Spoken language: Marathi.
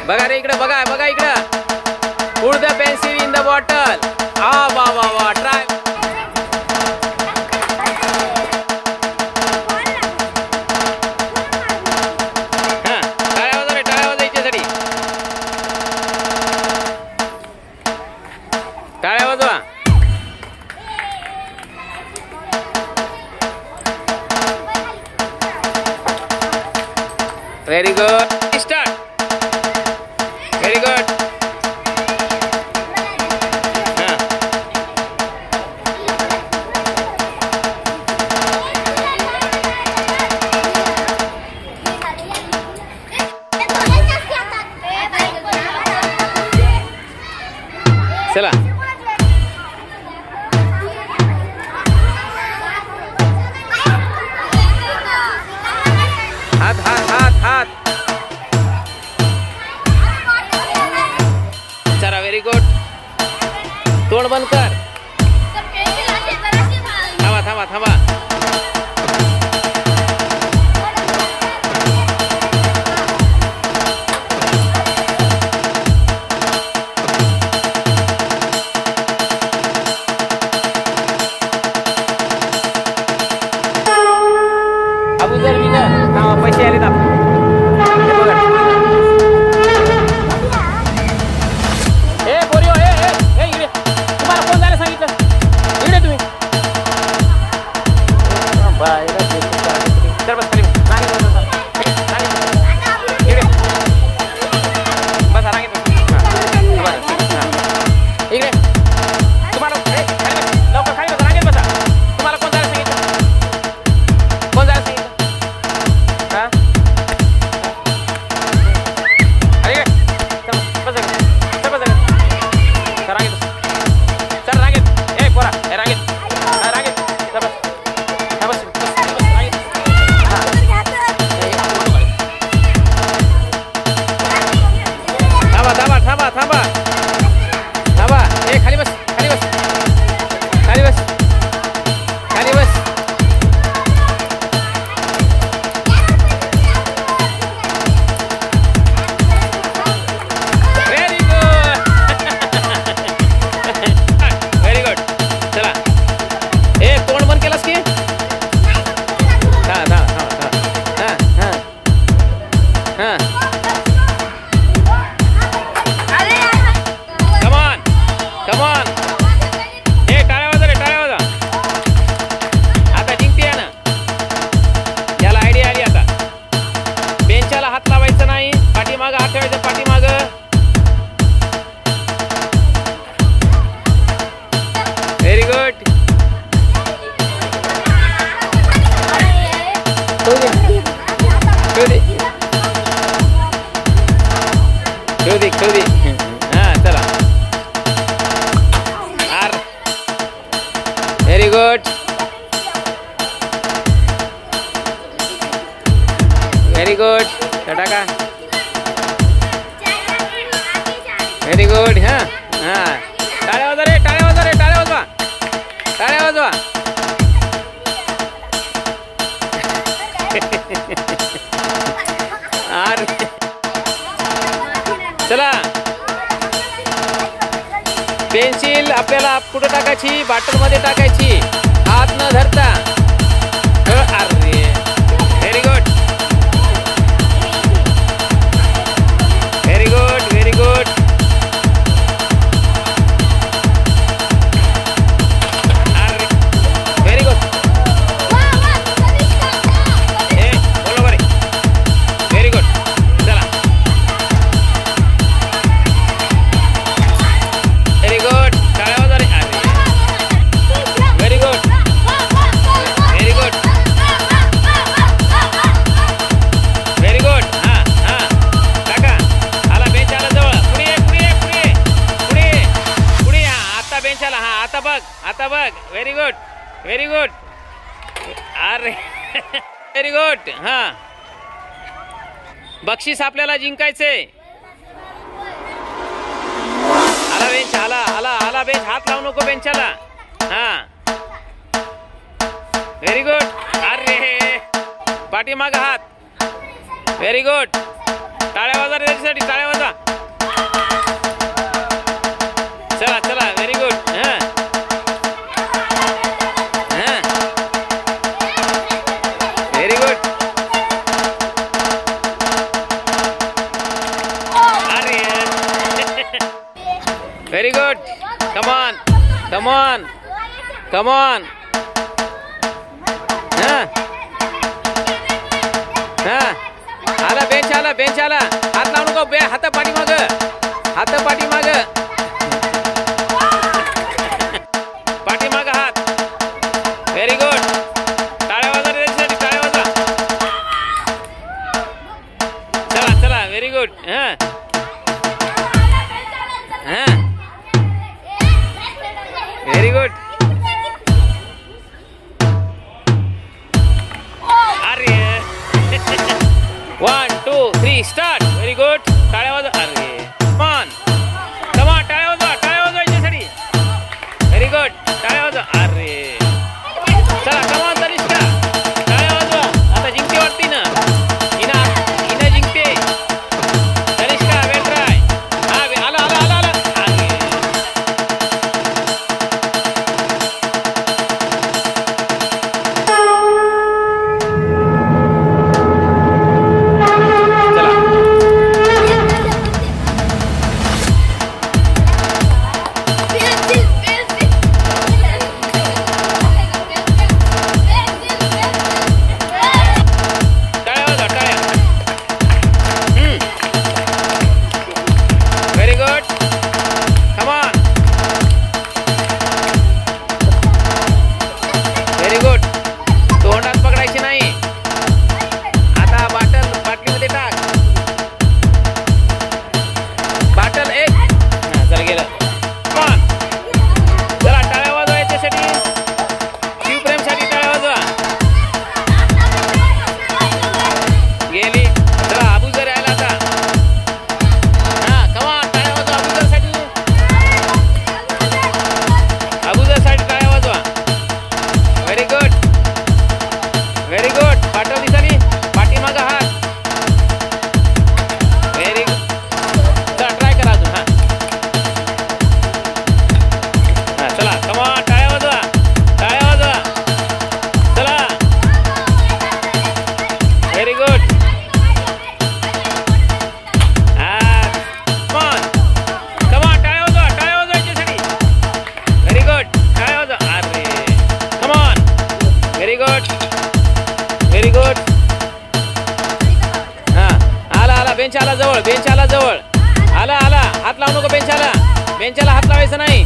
बघा रे इकडे, बघा बघा इकडे. Put the pencil in the bottle. वा वा वा. Try. टाळ्या वाजवा रे, टाळ्या वाजवा याच्यासाठी. टाळ्या वाजवा. Very good. Start. Very good. चला. हात हात हात हात. चला व्हेरी गुड. तोंड बंद कर. थांबा थांबा थांबा. अबू जर विनर पैसे आले ना. ए पोरियो, ए ए ए इकडे. तुम्हाला कोण जायला सांगितलं? इकडे तुम्ही. तर बस खाली इकडे बस. रांगेत इकडे. तुम्हाला लवकर खाली बसा, रांगेत बसा. तुम्हाला कोण जायला सांगितलं? कोण जायला सांगितलं? चला. Very good. Very good. टाका. Very good. हा हा. टाळ्या वाजवा रे, टाळ्या वाजवा रे, टाळ्या वाजवा, टाळ्या वाजवा. चला. पेन्सिल आपल्याला कुठे टाकायची? बॉटल मध्ये टाकायची, हात न धरता. अरे very good. Very good. Very good. अरे व्हेरी गुड. बोलो बरे. Very good. चला. Very good. टाळ्या वाजवा रे. Very good. Very good. Very good. हा हा. टाका. आला बेंच आला जवळ. पुढे पुढे पुढे पुढे पुढे. हा आता बेंच आला. हा आता बघ, आता बघ. Very good. Very good. अरे व्हेरी गुड. हा बक्षीस आपल्याला जिंकायचे. आला बेंच. आला आला आला बेंच. हात लावू नको बेंचाला. हा व्हेरी गुड. अरे पाठीमाग हात. Very good. टाळ्या वाजवा रे त्याच्यासाठी. टाळ्या वाजवा. Very good. Come on come on come on. आला बेंच आला बेंच आला. हात लावू नको. हात पाठीमाग हात पाठीमाग पाठीमाग हात. Very good. टाळ्या वाजवा त्याच्यासाठी टाळ्या वाजवा. चला चला व्हेरी गुड. Very good. अरे 1 2 3 स्टार्ट. Very good. टाळ्या वाजवा. अरे कमॉन कमॉन टाळ्या वाजवा. टाळ्या वाजवा याच्यासाठी. Very good. टाळ्या वाजवा. अरे चला कमॉन तनिष्का टाळ्या वाजवा. आता जिंकते वाटते ना. हिना जिंकते. तनिष्का वेल ट्राय. हा आला आला आला आला. अरे व्हेरी गुड. आला आला बेंच आला जवळ. बेंच आला जवळ. आला आला. हात लावू नको बेंचाला. बेंचाला हात लावायचा नाही.